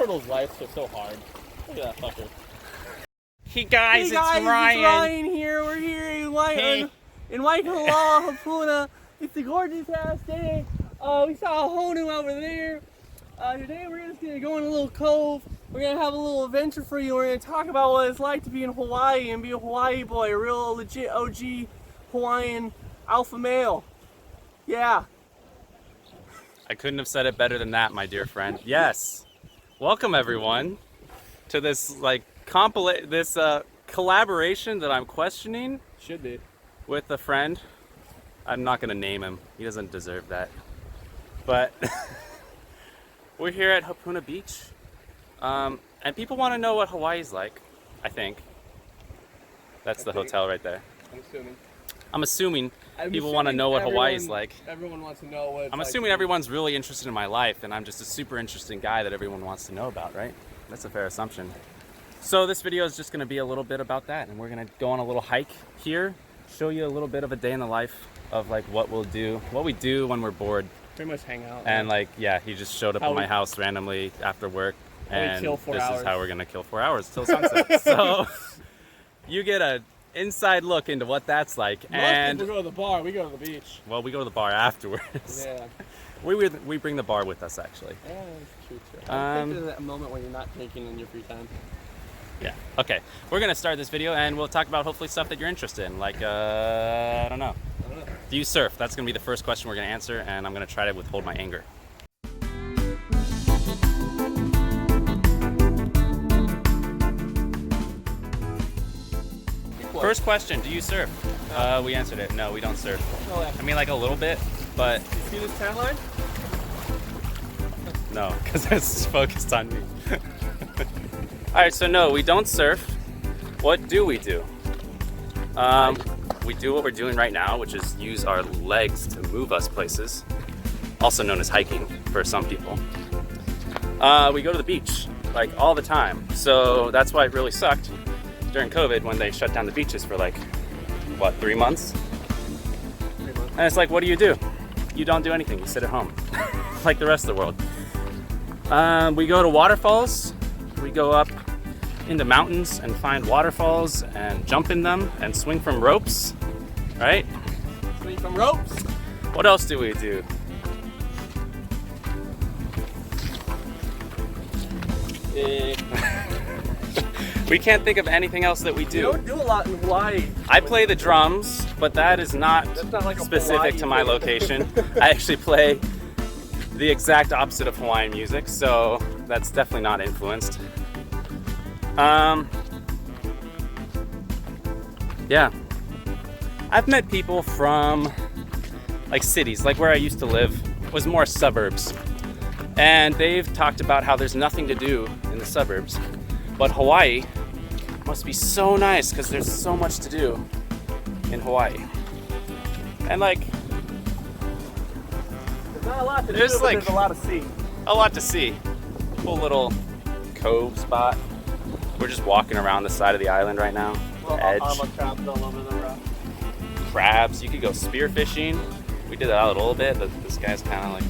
turtles' lives are so hard. Look at that fucker. Hey guys, it's Ryan here. We're here in Waikoloa, Hapuna. It's a gorgeous ass day. We saw a honu over there. Today we're just gonna go in a little cove. We're gonna have a little adventure for you. We're gonna talk about what it's like to be in Hawaii and be a Hawaii boy, a real legit OG Hawaiian alpha male. Yeah. I couldn't have said it better than that, my dear friend. Yes. Welcome everyone to this collaboration that I'm questioning. Should be. With a friend. I'm not gonna name him. He doesn't deserve that. But we're here at Hapuna Beach. And people want to know what Hawaii's like, I think. That's the hotel right there. I'm assuming people want to know what Hawaii's like. Everyone wants to know what I'm assuming everyone's really interested in my life, and I'm just a super interesting guy that everyone wants to know about, right? That's a fair assumption. So this video is just going to be a little bit about that, and we're going to go on a little hike here, show you a little bit of a day in the life of like what we do when we're bored. Pretty much hang out. And like, yeah, he just showed up at my house randomly after work, and this is how we're going to kill 4 hours till sunset. So you get a inside look into what that's like. Most people go to the bar, we go to the beach. Well, we go to the bar afterwards. Yeah. We bring the bar with us, actually. Yeah, that's true too. I think there's a moment when you're not drinking in your free time. Yeah. Okay. We're gonna start this video, and we'll talk about hopefully stuff that you're interested in. Like, I don't know. Do you surf? That's gonna be the first question we're gonna answer, and I'm gonna try to withhold my anger. First question, do you surf? We answered it. No, we don't surf. I mean, like a little bit, but... You see this tan line? No, because it's focused on me. Alright, so no, we don't surf. What do we do? We do what we're doing right now, which is use our legs to move us places. Also known as hiking for some people. We go to the beach, like all the time. So that's why it really sucked during COVID when they shut down the beaches for like, what, 3 months? 3 months. And it's like, what do? You don't do anything, you sit at home, like the rest of the world. We go to waterfalls, we go up into mountains and find waterfalls and jump in them and swing from ropes, right? Swing from ropes? What else do we do? We can't think of anything else that we do. You don't do a lot in Hawaii. I play the drums, but that's not like specific to my location. I actually play the exact opposite of Hawaiian music, so that's definitely not influenced. Yeah. I've met people from like cities, like where I used to live was more suburbs. And they've talked about how there's nothing to do in the suburbs. But Hawaii must be so nice because there's so much to do in Hawaii. And like, there's not a lot to do, there's like there's a lot to see. A lot to see. Cool little cove spot. We're just walking around the side of the island right now. Edge. Crabs all over the rock. Crabs. You could go spearfishing. We did that a little bit, but this guy's kind of like...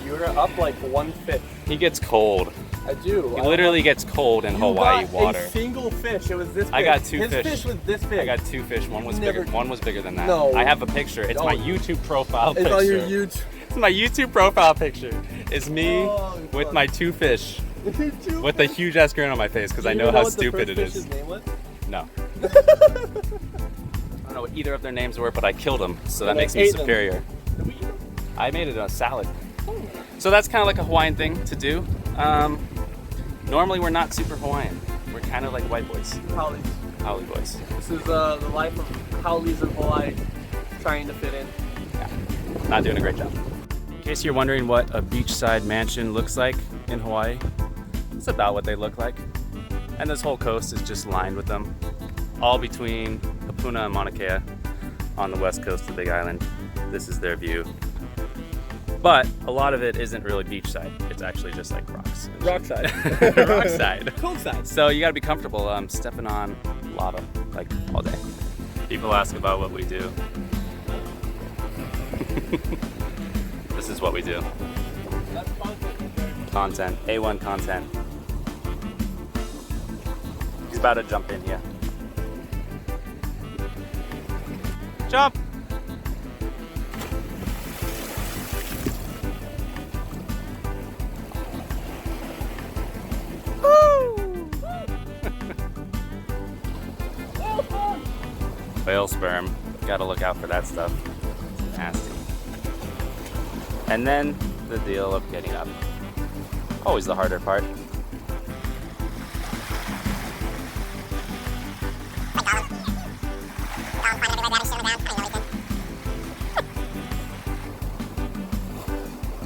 You were up like 1 fish. He gets cold. I do. He literally gets cold in Hawaii water. A single fish. It was this big. I got 2 His fish. fish was this big. I got 2 fish. One was bigger. One was bigger than that. No. I have a picture. It's my YouTube profile picture. It's on your YouTube. It's my YouTube profile picture. It's me with my 2 fish. With a huge ass grin on my face because I know how stupid it is. His name was? No. I don't know what either of their names were, but I killed them, so that makes me superior. Did we eat them? I made it a salad. So that's kind of like a Hawaiian thing to do. Normally we're not super Hawaiian. We're kind of like white boys. Haoles. Haole boys. This is the life of Haoles in Hawaii, trying to fit in. Yeah, not doing a great job. In case you're wondering what a beachside mansion looks like in Hawaii, it's about what they look like. And this whole coast is just lined with them. All between Hapuna and Mauna Kea on the west coast of the Big Island. This is their view. But a lot of it isn't really beachside. It's actually just like rocks. Rockside. Rockside. Cold side. So you gotta be comfortable stepping on lava like all day. People ask about what we do. This is what we do. content, A1 content. He's about to jump in here. Jump! Whale sperm. Gotta look out for that stuff. It's nasty. And then the deal of getting up. Always the harder part.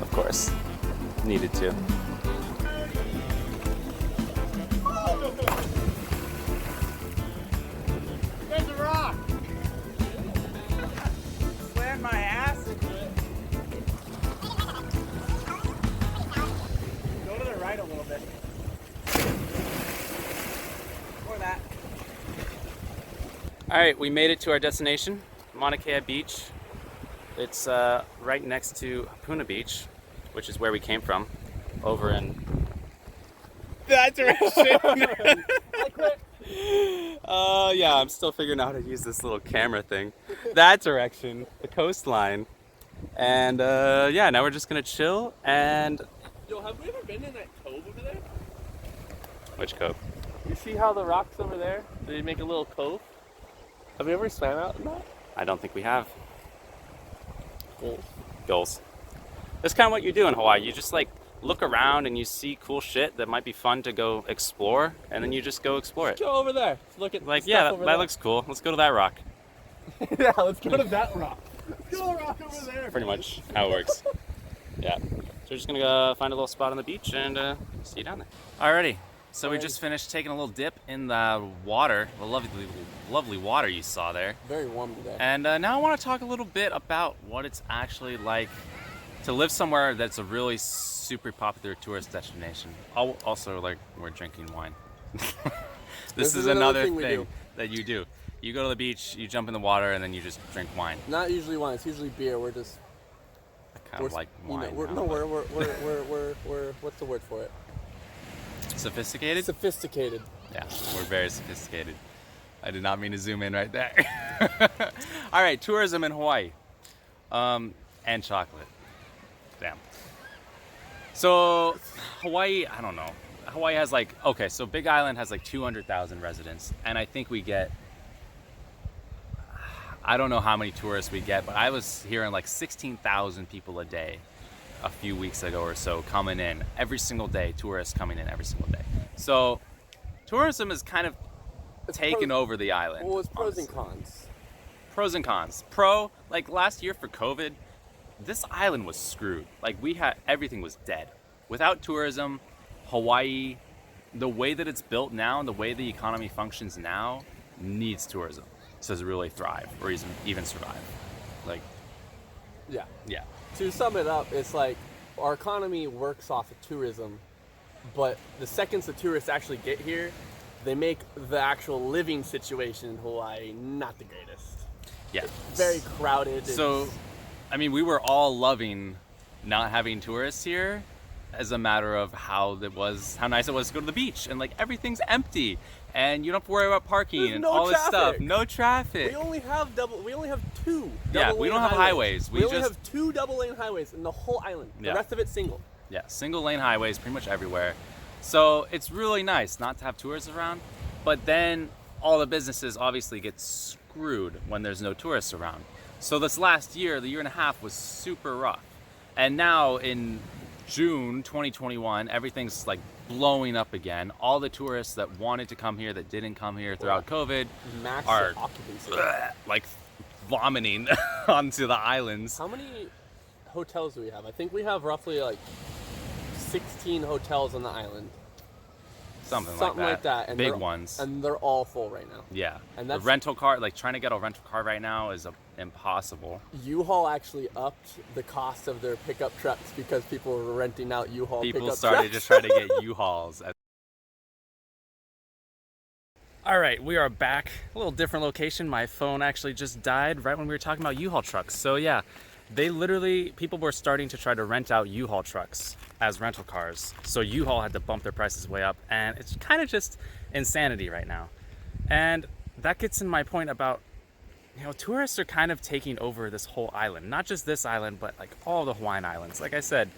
Of course. Needed to. There's a rock. Slammed my ass into it. Go to the right a little bit. Or that. All right, we made it to our destination, Mauna Kea Beach. It's right next to Hapuna Beach, which is where we came from, over in that direction. I quit. Yeah, I'm still figuring out how to use this little camera thing. That direction, the coastline. And yeah, now we're just gonna chill and... Yo, have we ever been in that cove over there? Which cove? You see how the rocks over there, they make a little cove? Have you ever swam out in that? I don't think we have. Goals. Goals. That's kind of what you do in Hawaii. You just like look around and you see cool shit that might be fun to go explore, and then you just go explore it. Go over there. Look at Like, the yeah, stuff over that there. looks cool. Let's go to that rock. Yeah, let's go to that rock. Let's go rock over there. Pretty much how it works. Yeah. So we're just gonna go find a little spot on the beach and see you down there. Alrighty. So we just finished taking a little dip in the water, the lovely water you saw there. Very warm today. And now I want to talk a little bit about what it's actually like to live somewhere that's a really super popular tourist destination. Also, like, we're drinking wine. This is another thing that you do. You go to the beach, you jump in the water, and then you just drink wine. Not usually wine. It's usually beer. We're just. I kind of like wine. We're what's the word for it? Sophisticated? Sophisticated. Yeah, we're very sophisticated. I did not mean to zoom in right there. All right, tourism in Hawaii. And chocolate. Damn. So Hawaii, I don't know. Hawaii has like, okay, so Big Island has like 200,000 residents. And I think we get, I don't know how many tourists we get, but I was hearing like 16,000 people a day a few weeks ago or so coming in every single day, tourists coming in every single day. So tourism is kind of taken over the island. Well, it's pros honestly. and cons. Pros and cons. Pro, like last year for COVID, this island was screwed. Like everything was dead. Without tourism, Hawaii, the way that it's built now and the way the economy functions now needs tourism to really thrive or even survive. Like, Yeah. yeah. To sum it up, it's like our economy works off of tourism, but the seconds the tourists actually get here, they make the actual living situation in Hawaii not the greatest. Yeah. Very crowded. So, I mean, we were all loving not having tourists here as a matter of how nice it was to go to the beach, and like everything's empty and you don't have to worry about parking There's and no all this stuff. traffic. No traffic. we only have two Yeah, double we lane don't have highways. We only have two double lane highways in the whole island. The Yeah. rest of it's single. Yeah, single lane highways pretty much everywhere. So it's really nice not to have tourists around, but then all the businesses obviously get screwed when there's no tourists around. So this last year, the year and a half, was super rough. And now in June 2021, everything's like blowing up again. All the tourists that wanted to come here that didn't come here throughout COVID Max are occupancy. like vomiting onto the islands. How many hotels do we have? I think we have roughly like 16 hotels on the island. Something Something like that. And Big they're- ones. And they're all full right now. Yeah. And the that's- rental car, like trying to get a rental car right now is impossible. U-Haul actually upped the cost of their pickup trucks because people were renting out U-Haul People pickup started trucks. to try to get U-Hauls. All right, we are back. A little different location. My phone actually just died right when we were talking about U-Haul trucks. So yeah, they literally, people were starting to try to rent out U-Haul trucks as rental cars. So U-Haul had to bump their prices way up, and it's kind of just insanity right now. And that gets in my point about, you know, tourists are kind of taking over this whole island. Not just this island, but like all the Hawaiian islands. Like I said,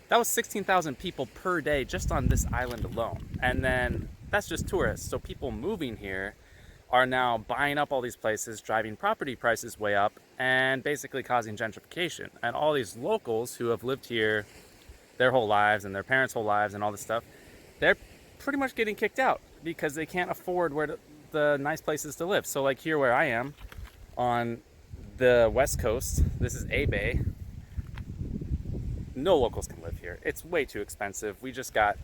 that was 16,000 people per day just on this island alone. And then that's just tourists. So people moving here are now buying up all these places, driving property prices way up, and basically causing gentrification. And all these locals who have lived here their whole lives and their parents' whole lives and all this stuff, they're pretty much getting kicked out because they can't afford the nice places to live. So like here where I am on the west coast, this is A Bay. No locals can live here. It's way too expensive. We just got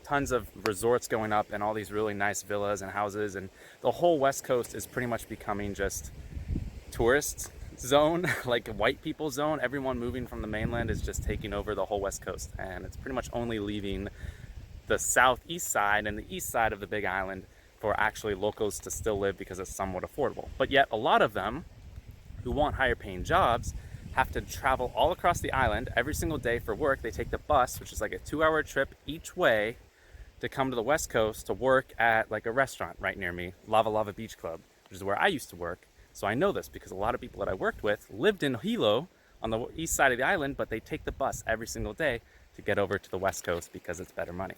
tons of resorts going up and all these really nice villas and houses, and the whole west coast is pretty much becoming just tourist zone, like a white people zone. Everyone moving from the mainland is just taking over the whole west coast, and it's pretty much only leaving the southeast side and the east side of the big island for actually locals to still live because it's somewhat affordable. But yet a lot of them who want higher paying jobs have to travel all across the island every single day for work. They take the bus, which is like a 2-hour trip each way, to come to the west coast to work at like a restaurant right near me, Lava Lava Beach Club, which is where I used to work. So I know this because a lot of people that I worked with lived in Hilo on the east side of the island, but they take the bus every single day to get over to the west coast because it's better money.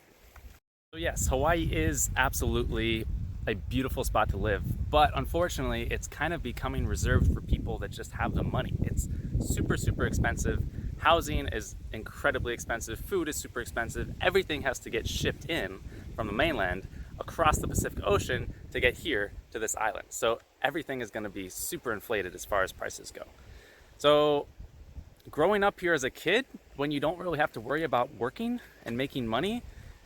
So yes, Hawaii is absolutely a beautiful spot to live, but unfortunately it's kind of becoming reserved for people that just have the money. It's super, super expensive. Housing is incredibly expensive. Food is super expensive. Everything has to get shipped in from the mainland across the Pacific Ocean to get here to this island. So everything is going to be super inflated as far as prices go. So growing up here as a kid, when you don't really have to worry about working and making money,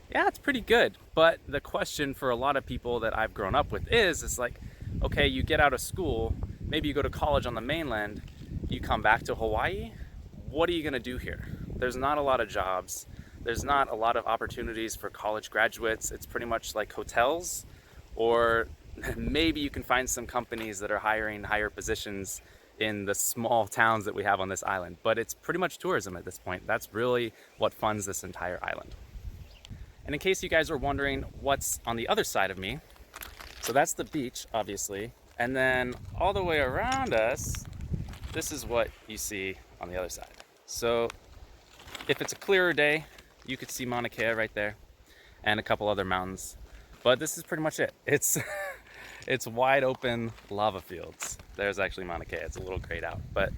yeah, it's pretty good. But the question for a lot of people that I've grown up with is like, okay, you get out of school, maybe you go to college on the mainland, you come back to Hawaii, what are you gonna do here? There's not a lot of jobs. There's not a lot of opportunities for college graduates. It's pretty much like hotels, or maybe you can find some companies that are hiring higher positions in the small towns that we have on this island. But it's pretty much tourism at this point. That's really what funds this entire island. And in case you guys are wondering what's on the other side of me, so that's the beach, obviously. And then all the way around us, this is what you see on the other side. So if it's a clearer day, you could see Mauna Kea right there and a couple other mountains. But this is pretty much it. It's wide open lava fields. There's actually Mauna Kea. It's a little grayed out, but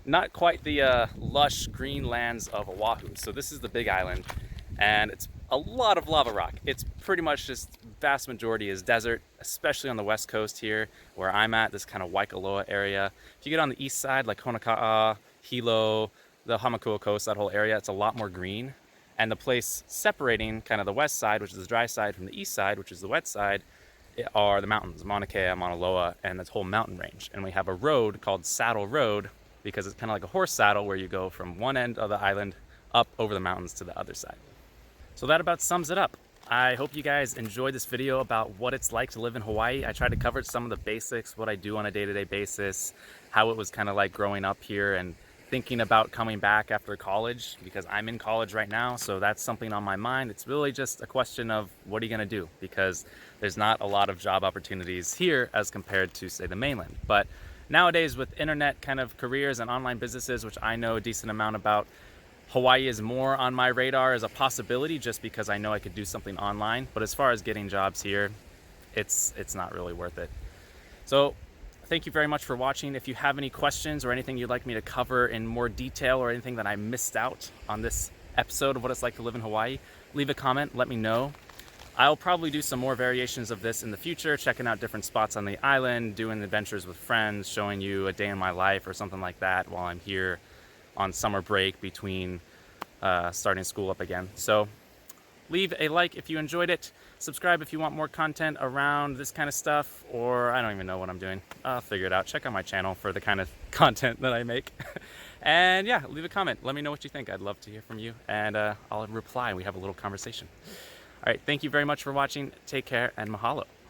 not quite the lush green lands of Oahu. So this is the big island, and it's a lot of lava rock. It's pretty much just vast majority is desert, especially on the west coast here where I'm at, this kind of Waikoloa area. If you get on the east side, like Honoka'a, Hilo, the Hamakua coast, that whole area, it's a lot more green. And the place separating kind of the west side, which is the dry side, from the east side, which is the wet side, are the mountains, Mauna Kea, Mauna Loa, and this whole mountain range. And we have a road called Saddle Road because it's kind of like a horse saddle where you go from one end of the island up over the mountains to the other side. So that about sums it up. I hope you guys enjoyed this video about what it's like to live in Hawaii. I tried to cover some of the basics, what I do on a day-to-day basis, how it was kind of like growing up here and thinking about coming back after college, because I'm in college right now, so that's something on my mind. It's really just a question of what are you gonna do, because there's not a lot of job opportunities here as compared to, say, the mainland. But nowadays with internet kind of careers and online businesses, which I know a decent amount about, Hawaii is more on my radar as a possibility just because I know I could do something online. But as far as getting jobs here, it's not really worth it. So thank you very much for watching. If you have any questions or anything you'd like me to cover in more detail or anything that I missed out on this episode of what it's like to live in Hawaii, leave a comment, let me know. I'll probably do some more variations of this in the future, checking out different spots on the island, doing adventures with friends, showing you a day in my life or something like that while I'm here on summer break between starting school up again. So leave a like if you enjoyed it. Subscribe if you want more content around this kind of stuff, or I don't even know what I'm doing. I'll figure it out. Check out my channel for the kind of content that I make. And yeah, leave a comment. Let me know what you think. I'd love to hear from you, and I'll reply. We have a little conversation. All right, thank you very much for watching. Take care and mahalo.